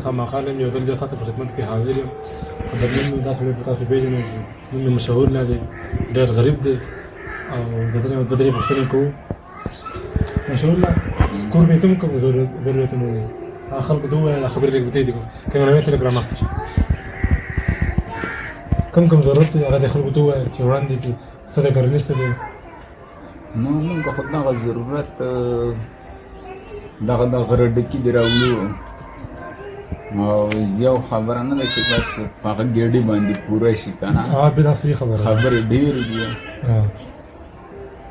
خامخا یم یو ځل بیا تاته په خدمت کې حاضر یم قدرمن دا سړی په تاسو پېژنئ چې نوم یې مشهور نه دی ډېر غریب دی او د ده نه دوه درې پوښتنې کوو مشهور الله کور کې کوم ضرورتونه دي هغه خلکو ته ووایه دا خبرې لږ ورته دي کیمرامین ته لږ رامخکې شه کوم ضرورت دی هغه د خلکو ته ووایه چې وړاندې کړي څه د کرنې څه دی نو موږ خو دغه ضرورت دغه غرډکي دې راوړو او یو خبره نه ده چې بس په هغه ګېډې باندې پوره شي که نه بدا صحیح خبرې ډېرې دي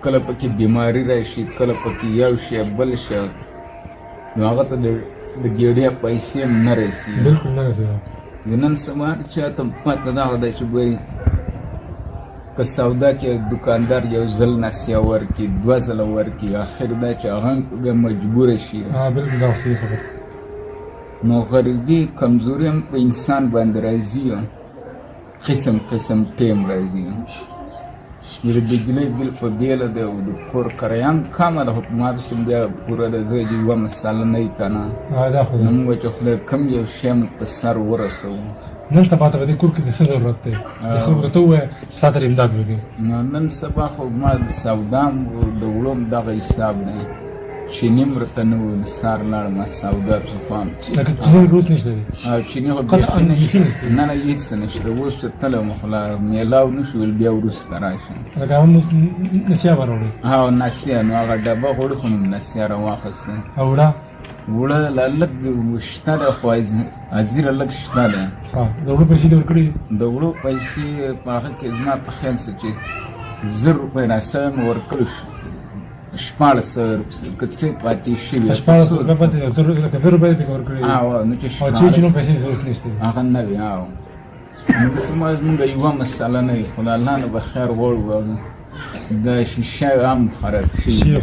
کله پکې بیماري راشي کله پکې یو شی بل شی نو هغه ته د ګېډې پیسې هم نه رسي بلکل نه رسي نن سبا هر چا ته پته دغه دی چې ګورې که سودا کې دکاندار یو ځل نسیه ورکړي دوه ځله ورکړي اخر دا چې هغه هم بیا مجبوره شي بلکل دا صحیح خبره نو غریبي کمزوري هم په انسان باندې راځي قسم قسم ټیم راځي د بجلۍ بل په بیله دی او د کور کرایه هم کمه ده خو په ما پسې بیا پوره ده زه یوه مساله نه وي که نه نو موږ چې خدای کوم یو شی موږ په سر ورسوو نن سبا ته په دې کور کې د څه ضرورت دی چې خلکو ته ووایه چې تا ته امداد وکړي نو نن سبا خو ما د سودا هم د وړو هم دغه حساب دی چیني هم ورته نه وو سهار لاړم سودا پسې خو هم لکه چیني روز نشته دی چیني خو بیخي نشته نه نه هېڅ نشته اوس تللی وم خو لا میلاو نه شو ویل بیا وروسته راشم لکه هغه نسیه به راوړې نسیه نو هغه ډبه غوړي خو مې نسیه راواخیسته او وړه وړه لا لږ شته ده خو حاضره لږ شته ده د وړو پیسې دې ورکړي د وړو پیسې په هغه کې زما په خیال څه چې 1000 روپۍ راسوی مې ورکړو 1600 که څه پاتې شوي 1600 روپۍ پاتې لکه 1000 روپۍ دې ورکړي نو چې چې نو پیسې ضرورت نشته هغه نه وي زموږ یوه مسله نه وي خو د الله نه به خیر غواړو د شیشه هم خراب شوي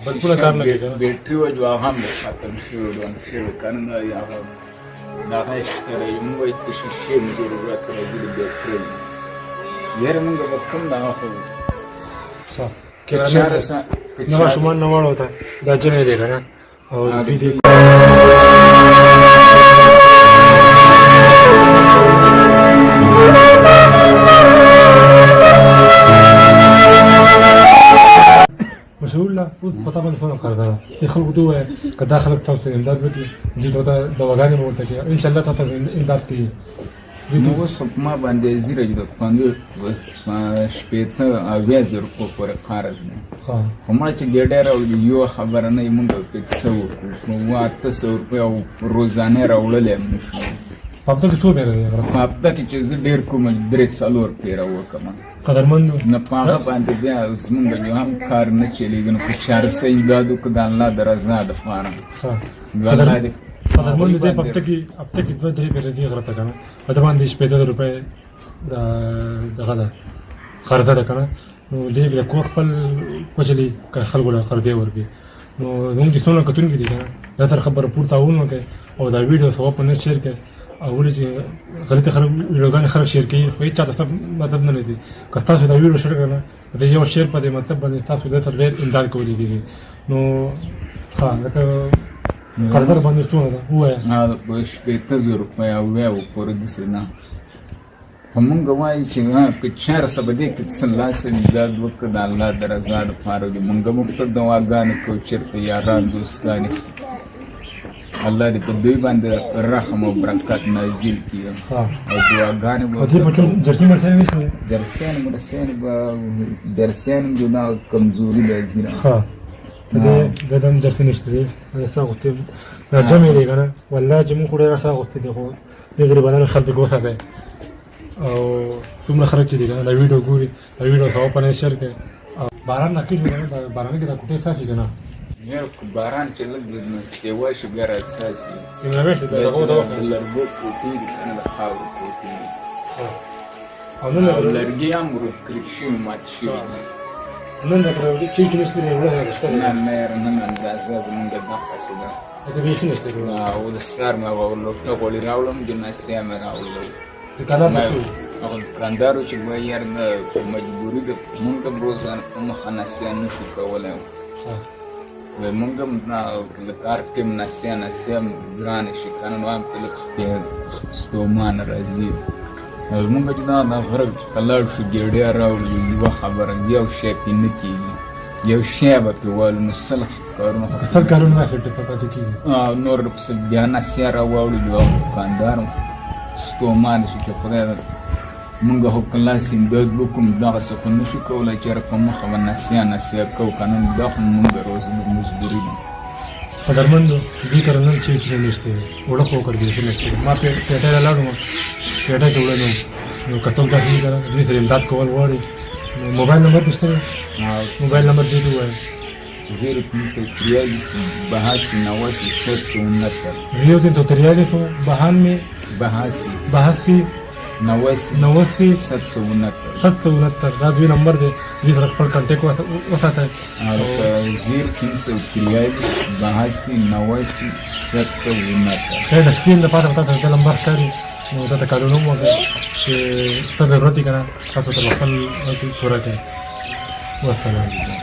بلکل کار نه کوي بیټري وه جو هغه هم ختم شوي ډون شوي که نه هغه دغه شته دی موږ وایي د شیشې هم ضرورت راځي د بیټرۍ یاره موږ به کوم دغه خو ماشومان نه واړو ته دا جنې دی که نه او دوی دې مشهور الله اوس پتا باندې څونه قرضه ده چې خلکو ته ووایه که دا خلک تاسو ته امداد وکړي دوی ته دواګانې به ورته کړي انشاءالله تا ته امداد کوي نو اوس ما باندې زیره چې د 50 اویا زره روپو پورې قرض دی خو ما چې ګېډۍ راوړلې یوه خبره نه وي مونږ پکې څه وکړو نو 800 روپۍ او روزانه راوړلی هم نه شو په هفته کې څو پیره دی په هفته کې چې زه ډېر کوم 3-4 پیره وکړم قدرمندو نه په هغه باندې بیا زمونږ یو هم کار نه چلېږي نو که چاره څه امداد وکړو د الله د رضا دپاره قدرمندو دی په هفته کې 2-3 پیره دي غره ته که نه په ده باندې 15 روپۍ دغه ده قرضه ده که نه نو دی بیا کور خپل وچلي که خلکو له قرضې ورکړي نو زموږ چې څومره کتونکي دي که نه دا سره خبره پورته وکړئ او دا ویډیو ثواب په نت شیر کړئ او ولې چې غلطې خلک ویډیوګانې خلک شیر کوي خو هېڅ چاته مطلب نه لري که تاسو دا ویډیو شیر کړه نه د یو شیر په دې مطلب باندې تاسو دې ته ډېر امداد کولی کېږي نو لکه قرضه باندې څومره ده ووایه 15,000 روپۍ اویا پورې داسې نه خو مونږ وایو چې که چاره څه به دې کې څه لاس امداد وکړه د الله د رضا دپاره مونږ هم ورته دعاګانې کوو چېرته یاران دوستان الله دې په دوی باندې رحم او برکت نازل کړي او دعاګانې به جرسي مرسیان نشته جرسیان هم دا کمزوري راځي د دم جرسي نشته دی څه اغوستې دا جمع دی که نه والله چې مونږ خو ډېر څه اغوستې دي خو دې غریبانانو خلک پکې وساتئ او څومره خلک چې دي که نه دا ویډیو ګوري دا ویډیو ثواب په نت شیر کړئ باران راکېږي که نه دا باراني کې دا کوټې څاسي که نه باران چې لږ سیوا شي بیا راڅاسي لرګو کوټې دي که نه د خاورو کوټې دي او لرګي هم ورکړل شوي مات شوي نن د چې نشته دی وړه شته نه یاره نن اندازه زمونږ دغسې ده لکه بیخي نشته او د سهار مې هغه غوړي راوړم جناسیه مې راوړلو دوکاندارو چې به یار د مجبوري د مونږ هم روزانه په مخه نسیه نه شو کولی مونږ هم کار ټیم نسیا ګرانې شي که نه نو هم ستومان راځي مونږ چې دا غره ته لاړ شو ګېډیا راوړو یوه خبره یو شی پې نه کېږي یو شی به پې والو نو سل کارونه سل کارونه نه پاتې کېږي نور پسې بیا نسیا راواړو یوه دوکاندار ستومان شي چې خدای مونږ خو کلاس امداد وکړو دغسې خو نه شو کولی چې په مخه به نسیا کوو که نه دا خو مونږ روزه مزدوري ده قدرمندو دې کره نن چې نشته وړه خو کړ دې نشته ما پیټه لاړم پیټه کې وړم نو کڅوړه دې کړه دې سره امداد کول غواړي موبایل نمبر دې سره موبایل نمبر دې وایي 0543 82 769 769 دا دوی نمبر دی دې سره خپل کانټیکټ وساتئ 0543 د سکرین لپاره تاسو د نمبر کاری نو دا کارونه مو چې څه ضرورت یې کنه تاسو ته خپل پوره کړئ والسلام